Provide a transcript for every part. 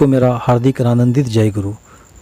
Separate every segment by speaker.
Speaker 1: को मेरा हार्दिक आनंदित जय गुरु।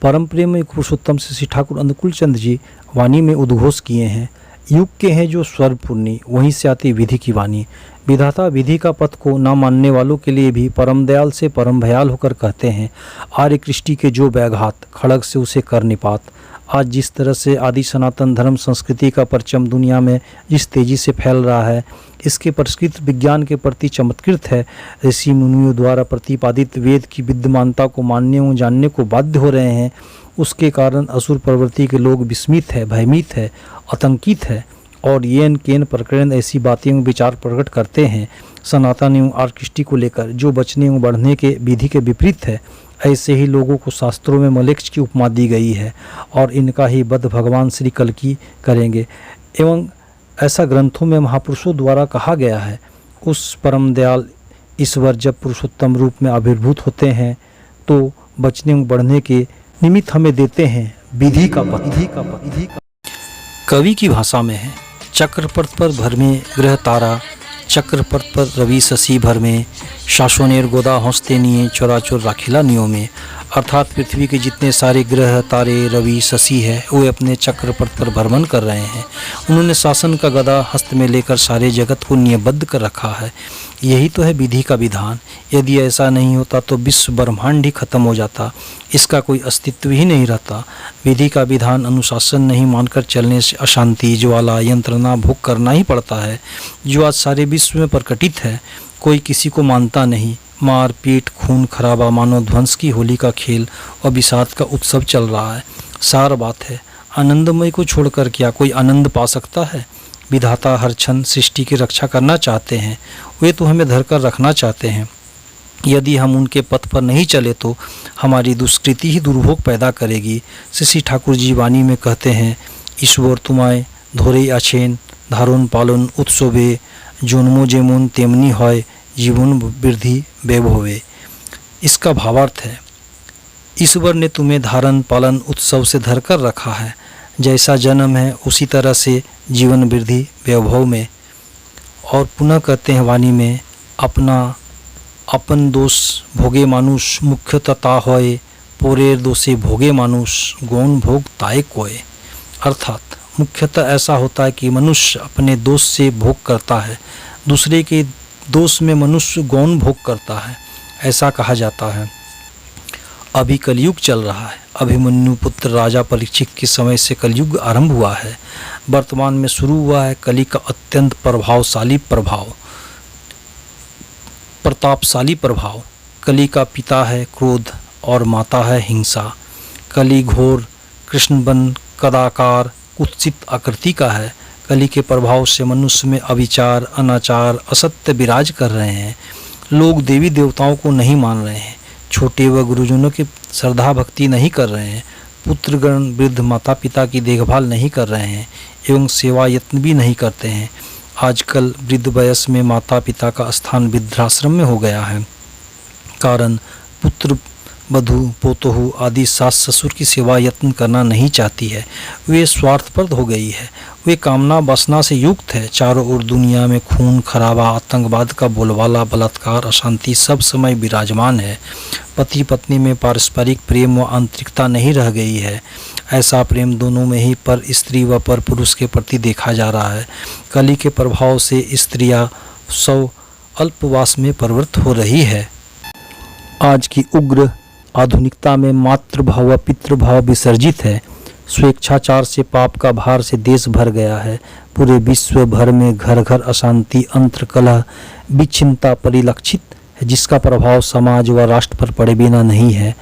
Speaker 1: परम प्रेम में पुरुषोत्तम श्री ठाकुर अनुकूल चंद जी वाणी में उद्घोष किए हैं। युग के हैं जो स्वर पुण्य, वहीं से आती विधि की वाणी। विधाता विधि का पथ को न मानने वालों के लिए भी परम दयाल से परम भयाल होकर कहते हैं, आर्य कृष्टि के जो व्याघात, खड़ग से उसे कर निपात। आज जिस तरह से आदि सनातन धर्म संस्कृति का परचम दुनिया में जिस तेजी से फैल रहा है, इसके परिष्कृत विज्ञान के प्रति चमत्कृत है। ऋषि मुनियों द्वारा प्रतिपादित वेद की विद्यमानता को मानने और जानने को बाध्य हो रहे हैं। उसके कारण असुर प्रवृत्ति के लोग विस्मित है, भयभीत है, आतंकित है और येन केन प्रकरण ऐसी बातें विचार प्रकट करते हैं सनातन एवं आर्किष्टी को लेकर, जो बचने एवं बढ़ने के विधि के विपरीत है। ऐसे ही लोगों को शास्त्रों में मलेच्छ की उपमा दी गई है और इनका ही वध भगवान श्री कल्कि करेंगे। एवं ऐसा ग्रंथों में महापुरुषों द्वारा कहा गया है। उस परम दयाल ईश्वर जब पुरुषोत्तम रूप में आविर्भूत होते हैं तो बचने एवं बढ़ने के निमित्त हमें देते हैं विधि का पथ। कवि की भाषा में है, चक्रपथ पर भर में ग्रह तारा, चक्रपथ पर रवि शशि भर में, शासोनेर गोदा हंसते निये चोराचोर राखिला नियो में। अर्थात पृथ्वी के जितने सारे ग्रह तारे रवि शशि है वे अपने चक्रपथ पर भ्रमण कर रहे हैं। उन्होंने शासन का गदा हस्त में लेकर सारे जगत को नियबद्ध कर रखा है। यही तो है विधि का विधान। यदि ऐसा नहीं होता तो विश्व ब्रह्मांड ही खत्म हो जाता, इसका कोई अस्तित्व ही नहीं रहता। विधि का विधान अनुशासन नहीं मानकर चलने से अशांति, ज्वाला, यंत्रणा भोग करना ही पड़ता है, जो आज सारे विश्व में प्रकटित है। कोई किसी को मानता नहीं। मार पीट, खून खराबा, मानव ध्वंस की होली का खेल और विषाद का उत्सव चल रहा है। सार बात है, आनंदमय को छोड़कर क्या कोई आनंद पा सकता है? विधाता हर क्षण सृष्टि की रक्षा करना चाहते हैं, वे तो हमें धरकर रखना चाहते हैं। यदि हम उनके पथ पर नहीं चले तो हमारी दुष्कृति ही दुर्भोग पैदा करेगी। श्री ठाकुर जी वाणी में कहते हैं, ईश्वर तुम्हाय धोरे आछेन धारण पालन उत्सवे, जन्मो जेमन तेमनी হয় जीवन वृद्धि वैभवे। इसका भावार्थ है, ईश्वर ने तुम्हें धारण पालन उत्सव से धरकर रखा है। जैसा जन्म है उसी तरह से जीवन वृद्धि वैभव में। और पुनः कहते हैं वाणी में, अपना अपन दोष भोगे मानुष मुख्यतता होए, पोरेर दोषे भोगे मानुष गौण भोग ताए कोय। अर्थात मुख्यतः ऐसा होता है कि मनुष्य अपने दोष से भोग करता है, दूसरे के दोष में मनुष्य गौण भोग करता है, ऐसा कहा जाता है। अभी कलयुग चल रहा है। अभिमन्यु पुत्र राजा परीक्षित के समय से कलयुग आरंभ हुआ है। वर्तमान में शुरू हुआ है कली का अत्यंत प्रतापशाली प्रभाव। कली का पिता है क्रोध और माता है हिंसा। कली घोर कृष्णबन कदाकार कुत्सित आकृति का है। कली के प्रभाव से मनुष्य में अविचार, अनाचार, असत्य विराज कर रहे हैं। लोग देवी देवताओं को नहीं मान रहे हैं, छोटे व गुरुजनों की श्रद्धा भक्ति नहीं कर रहे हैं, पुत्रगण वृद्ध माता पिता की देखभाल नहीं कर रहे हैं एवं सेवा यत्न भी नहीं करते हैं। आजकल वृद्ध वयस में माता पिता का स्थान वृद्धाश्रम में हो गया है। कारण पुत्र वधू पोतोहू आदि सास ससुर की सेवा यत्न करना नहीं चाहती है। वे स्वार्थपरद हो गई है, वे कामना वासना से युक्त है। चारों ओर दुनिया में खून खराबा, आतंकवाद का बोलबाला, बलात्कार, अशांति सब समय विराजमान है। पति पत्नी में पारस्परिक प्रेम व आंतरिकता नहीं रह गई है। ऐसा प्रेम दोनों में ही पर स्त्री व पर पुरुष के प्रति देखा जा रहा है। कली के प्रभाव से स्त्रियां अल्पवास में प्रवृत्त हो रही है। आज की उग्र आधुनिकता में मातृभाव व पितृभाव विसर्जित है। स्वेच्छाचार से पाप का भार से देश भर गया है। पूरे विश्व भर में घर घर अशांति, अंतर्कलह, विच्छिन्नता परिलक्षित है, जिसका प्रभाव समाज व राष्ट्र पर पड़े बिना नहीं है।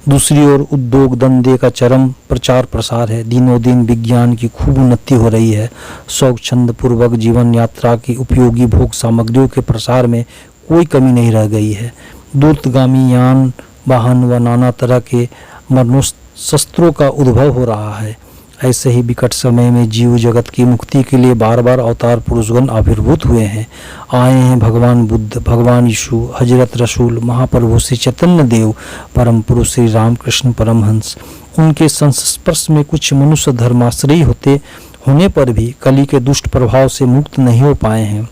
Speaker 1: दूसरी ओर उद्योग धंधे का चरम प्रचार प्रसार है। दिनों दिन विज्ञान की खूब उन्नति हो रही है। स्वच्छंद पूर्वक जीवन यात्रा की उपयोगी भोग सामग्रियों के प्रसार में कोई कमी नहीं रह गई है। दूरगामी यान वाहन व नाना तरह के मरणोस्त्रों का उद्भव हो रहा है। ऐसे ही विकट समय में जीव जगत की मुक्ति के लिए बार बार अवतार पुरुषगण आविर्भूत हुए हैं। आए हैं भगवान बुद्ध, भगवान यीशु, हजरत रसूल, महाप्रभु श्री चैतन्य देव, परम पुरुष श्री रामकृष्ण परमहंस। उनके संस्पर्श में कुछ मनुष्य धर्माश्रयी होने पर भी कली के दुष्ट प्रभाव से मुक्त नहीं हो पाए हैं।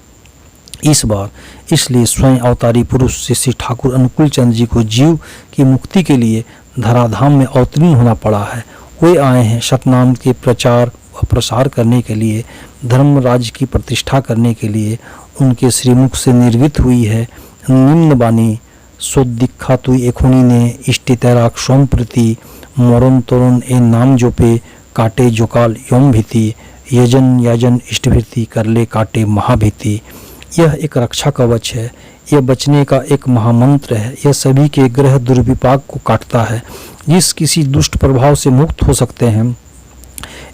Speaker 1: इस बार इसलिए स्वयं अवतारी पुरुष श्री श्री ठाकुर अनुकूल चंद जी को जीव की मुक्ति के लिए धराधाम में अवतीर्ण होना पड़ा है। वे आए हैं सतनाम के प्रचार व प्रसार करने के लिए, धर्मराज की प्रतिष्ठा करने के लिए। उनके श्रीमुख से निर्गत हुई है निम्न बानी, सोदीक्षा तुई एखुनी ने इष्टि तैराक सोम प्रति, मरण तरुण ए नाम जोपे काटे जोकाल योम भीति, यजन याजन इष्टभीति कर ले काटे महाभीति। यह एक रक्षा कवच है, यह बचने का एक महामंत्र है। यह सभी के ग्रह दुर्विपाक को काटता है, जिस किसी दुष्ट प्रभाव से मुक्त हो सकते हैं।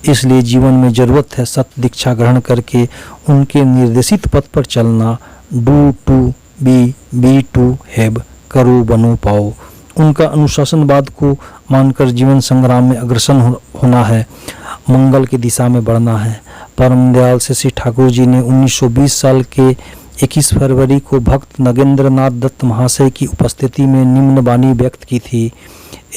Speaker 1: इसलिए जीवन में जरूरत है सत्य दीक्षा ग्रहण करके उनके निर्देशित पथ पर चलना। Do to be to have, करो बनो पाओ। उनका अनुशासनवाद को मानकर जीवन संग्राम में अग्रसर होना है, मंगल की दिशा में बढ़ना है। परम दयाल से श्री ठाकुर जी ने 1920 साल के 21 फरवरी को भक्त नगेंद्र नाथ दत्त महाशय की उपस्थिति में निम्न वाणी व्यक्त की थी।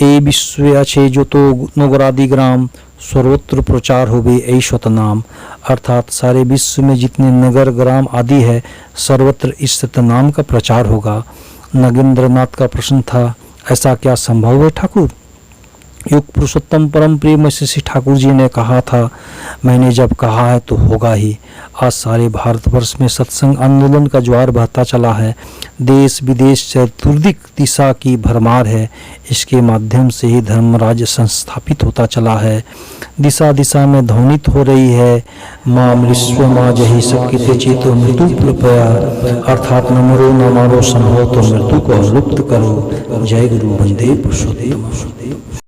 Speaker 1: ए विश्व अच्छे जो तो नगरादि ग्राम, सर्वत्र प्रचार होवे ऐश्वत नाम। अर्थात सारे विश्व में जितने नगर ग्राम आदि है, सर्वत्र इस सतनाम का प्रचार होगा। नगेंद्र नाथ का प्रश्न था, ऐसा क्या संभव है ठाकुर? युग पुरुषोत्तम परम प्रेम से श्री ठाकुर जी ने कहा था, मैंने जब कहा है तो होगा ही। आज सारे भारतवर्ष में सत्संग आंदोलन का ज्वार बहता चला है। देश विदेश चतुर्दिक दिशा की भरमार है। इसके माध्यम से ही धर्मराज संस्थापित होता चला है। दिशा दिशा में ध्वनित हो रही है, माँ मृष्व माँ जही सबके चेतो मृत्यु कृपया। अर्थात न मरो न मारो, संभव तो मृत्यु को लुप्त करो। जय गुरु वंदे पुरुषोत्तम।